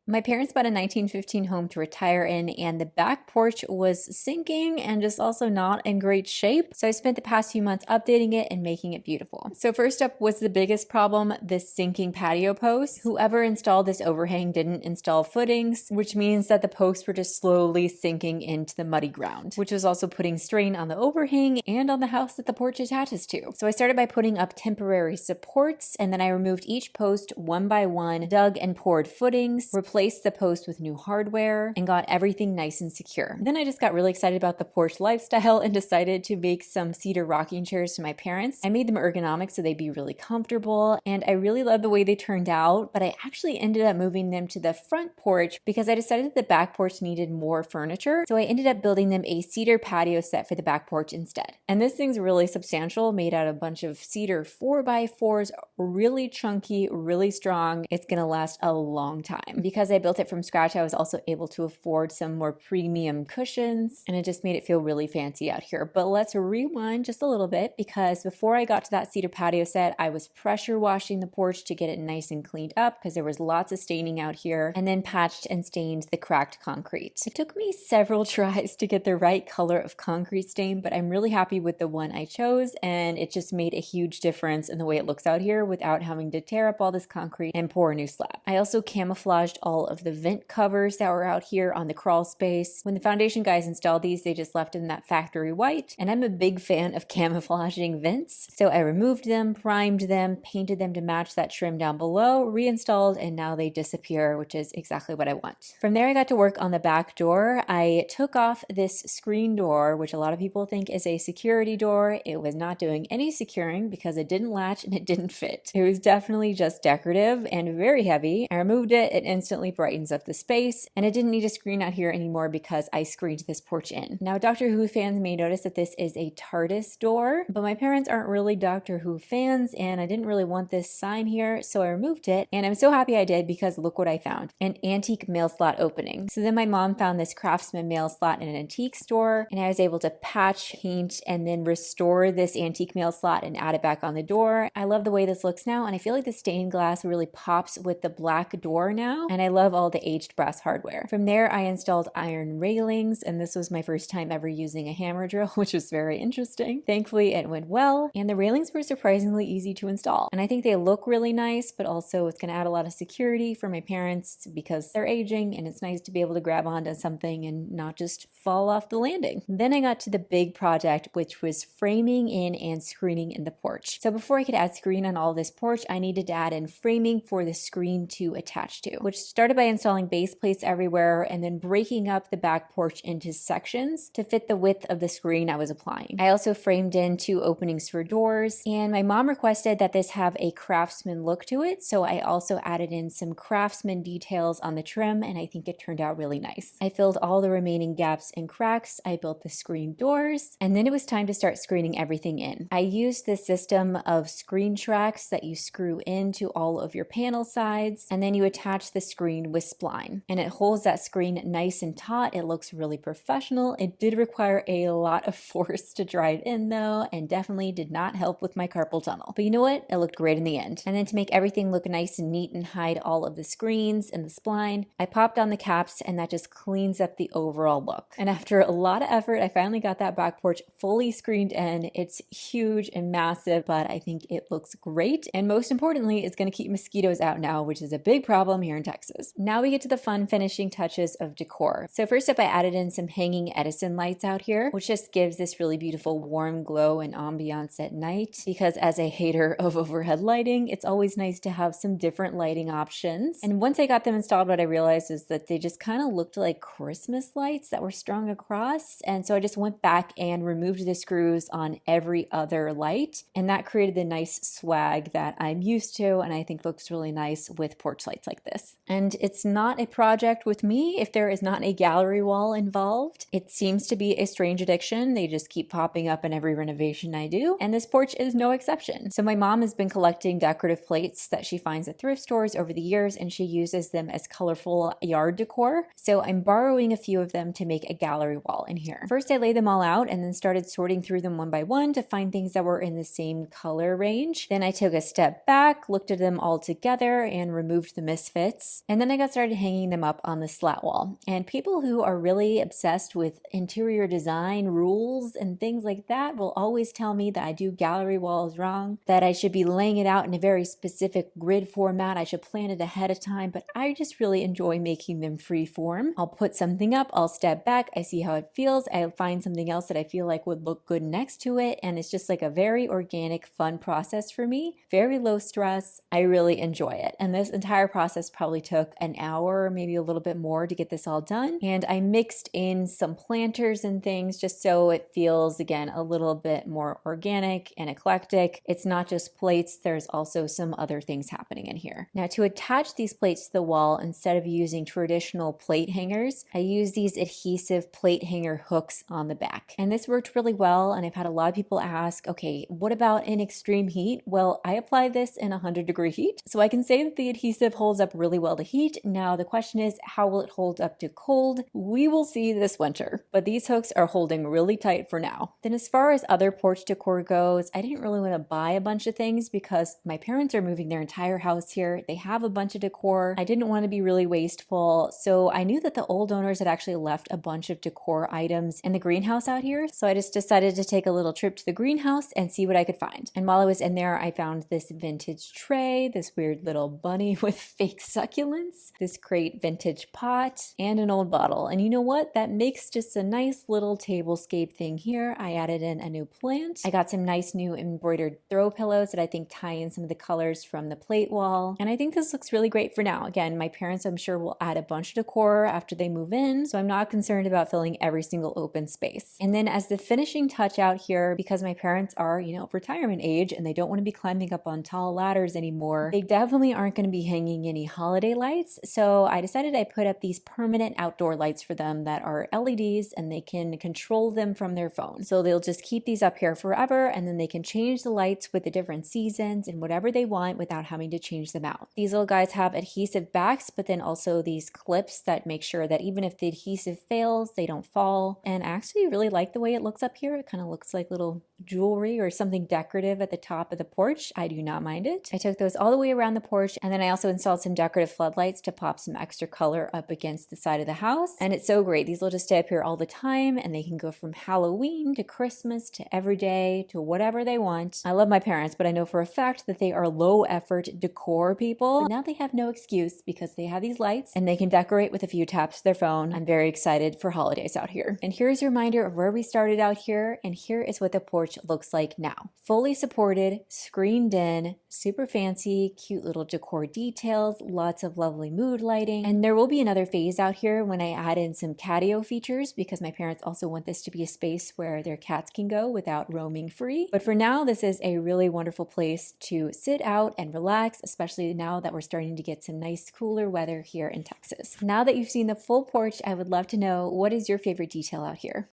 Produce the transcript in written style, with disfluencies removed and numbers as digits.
My parents bought a 1915 home to retire in, and the back porch was sinking and just also not in great shape. So I spent the past few months updating it and making it beautiful. So first up was the biggest problem, this sinking patio post. Whoever installed this overhang didn't install footings, which means that the posts were just slowly sinking into the muddy ground, which was also putting strain on the overhang and on the house that the porch attaches to. So I started by putting up temporary supports, and then I removed each post one by one, dug and poured footings, replaced the post with new hardware, and got everything nice and secure. Then I just got really excited about the Porch lifestyle and decided to make some cedar rocking chairs for my parents. I made them ergonomic so they'd be really comfortable, and I really loved the way they turned out, but I actually ended up moving them to the front porch because I decided that the back porch needed more furniture, so I ended up building them a cedar patio set for the back porch instead. And this thing's really substantial, made out of a bunch of cedar 4x4s, really chunky, really strong. It's gonna last a long time. Because I built it from scratch, I was also able to afford some more premium cushions, and it just made it feel really fancy out here. But let's rewind just a little bit, because before I got to that cedar patio set, I was pressure washing the porch to get it nice and cleaned up because there was lots of staining out here, and then patched and stained the cracked concrete. It took me several tries to get the right color of concrete stain, but I'm really happy with the one I chose, and it just made a huge difference in the way it looks out here without having to tear up all this concrete and pour a new slab. I also camouflaged all of the vent covers that were out here on the crawl space. When the foundation guys installed these, they just left in that factory white, and I'm a big fan of camouflaging vents. So I removed them, primed them, painted them to match that trim down below, reinstalled, and now they disappear, which is exactly what I want. From there, I got to work on the back door. I took off this screen door, which a lot of people think is a security door. It was not doing any securing because it didn't latch and it didn't fit. It was definitely just decorative and very heavy. I removed it, it instantly brightens up the space, and it didn't need a screen out here anymore because I screened this porch in. Now, Doctor Who fans may notice that this is a TARDIS door, but my parents aren't really Doctor Who fans, and I didn't really want this sign here, so I removed it, and I'm so happy I did because look what I found, an antique mail slot opening. So then my mom found this Craftsman mail slot in an antique store, and I was able to patch, paint, and then restore this antique mail slot and add it back on the door. I love the way this looks now, and I feel like the stained glass really pops with the black door now, and I love all the aged brass hardware. From there, I installed iron railings, and this was my first time ever using a hammer drill, which was very interesting. Thankfully, it went well, and the railings were surprisingly easy to install. And I think they look really nice, but also it's gonna add a lot of security for my parents because they're aging, and it's nice to be able to grab onto something and not just fall off the landing. Then I got to the big project, which was framing in and screening in the porch. So before I could add screen on all this porch, I needed to add in framing for the screen to attach to, which started by installing base plates everywhere and then breaking up the back porch into sections to fit the width of the screen I was applying. I also framed in 2 openings for doors, and my mom requested that this have a Craftsman look to it, so I also added in some Craftsman details on the trim, and I think it turned out really nice. I filled all the remaining gaps and cracks, I built the screen doors, and then it was time to start screening everything in. I used this system of screen tracks that you screw into all of your panel sides, and then you attach the screen with spline, and it holds that screen nice and taut. It looks really professional. It did require a lot of force to drive in though, and definitely did not help with my carpal tunnel. But you know what? It looked great in the end. And then to make everything look nice and neat and hide all of the screens and the spline, I popped on the caps, and that just cleans up the overall look. And after a lot of effort, I finally got that back porch fully screened in. It's huge and massive, but I think it looks great. And most importantly, it's gonna keep mosquitoes out now, which is a big problem here in Texas. Now we get to the fun finishing touches of decor. So first up, I added in some hanging Edison lights out here, which just gives this really beautiful warm glow and ambiance at night, because as a hater of overhead lighting, it's always nice to have some different lighting options. And once I got them installed, what I realized is that they just kind of looked like Christmas lights that were strung across. And so I just went back and removed the screws on every other light, and that created the nice swag that I'm used to and I think looks really nice with porch lights like this. And it's not a project with me if there is not a gallery wall involved. It seems to be a strange addiction. They just keep popping up in every renovation I do, and this porch is no exception. So my mom has been collecting decorative plates that she finds at thrift stores over the years, and she uses them as colorful yard decor. So I'm borrowing a few of them to make a gallery wall in here. First, I laid them all out and then started sorting through them one by one to find things that were in the same color range. Then I took a step back, looked at them all together, and removed the misfits. And then I got started hanging them up on the slat wall. And people who are really obsessed with interior design rules and things like that will always tell me that I do gallery walls wrong, that I should be laying it out in a very specific grid format. I should plan it ahead of time, but I just really enjoy making them free form. I'll put something up, I'll step back, I see how it feels, I find something else that I feel like would look good next to it, and it's just like a very organic, fun process for me. Very low stress. I really enjoy it. And this entire process probably took an hour, maybe a little bit more to get this all done. And I mixed in some planters and things just so it feels, again, a little bit more organic and eclectic. It's not just plates, there's also some other things happening in here. Now, to attach these plates to the wall, instead of using traditional plate hangers, I use these adhesive plate hanger hooks on the back. And this worked really well, and I've had a lot of people ask, okay, what about in extreme heat? Well, I apply this in 100-degree heat, so I can say that the adhesive holds up really well to heat. Now, the question is, how will it hold up to cold? We will see this winter, but these hooks are holding really tight for now. Then as far as other porch decor goes, I didn't really want to buy a bunch of things because my parents are moving their entire house here. They have a bunch of decor. I didn't want to be really wasteful, so I knew that the old owners had actually left a bunch of decor items in the greenhouse out here, so I just decided to take a little trip to the greenhouse and see what I could find. And while I was in there, I found this vintage tray, this weird little bunny with fake succulents, this great vintage pot, and an old bottle. And you know what? That makes just a nice little tablescape thing here. I added in a new plant. I got some nice new embroidered throw pillows that I think tie in some of the colors from the plate wall. And I think this looks really great for now. Again, my parents, I'm sure, will add a bunch of decor after they move in, so I'm not concerned about filling every single open space. And then as the finishing touch out here, because my parents are, retirement age and they don't want to be climbing up on tall ladders anymore, they definitely aren't going to be hanging any holiday lights. So I decided I put up these permanent outdoor lights for them that are LEDs and they can control them from their phone. So they'll just keep these up here forever, and then they can change the lights with the different seasons and whatever they want without having to change them out. These little guys have adhesive backs, but then also these clips that make sure that even if the adhesive fails, they don't fall. And I actually really like the way it looks up here. It kind of looks like little jewelry or something decorative at the top of the porch. I do not mind it. I took those all the way around the porch, and then I also installed some decorative floodlights to pop some extra color up against the side of the house. And it's so great. These will just stay up here all the time, and they can go from Halloween to Christmas to every day to whatever they want. I love my parents, but I know for a fact that they are low effort decor people. But now they have no excuse because they have these lights and they can decorate with a few taps of their phone. I'm very excited for holidays out here. And here's a reminder of where we started out here, and here is what the porch looks like now. Fully supported, screened in, super fancy, cute little decor details, lots of lovely mood lighting. And there will be another phase out here when I add in some catio features, because my parents also want this to be a space where their cats can go without roaming free. But for now, this is a really wonderful place to sit out and relax, especially now that we're starting to get some nice cooler weather here in Texas. Now that you've seen the full porch, I would love to know, what is your favorite detail out here?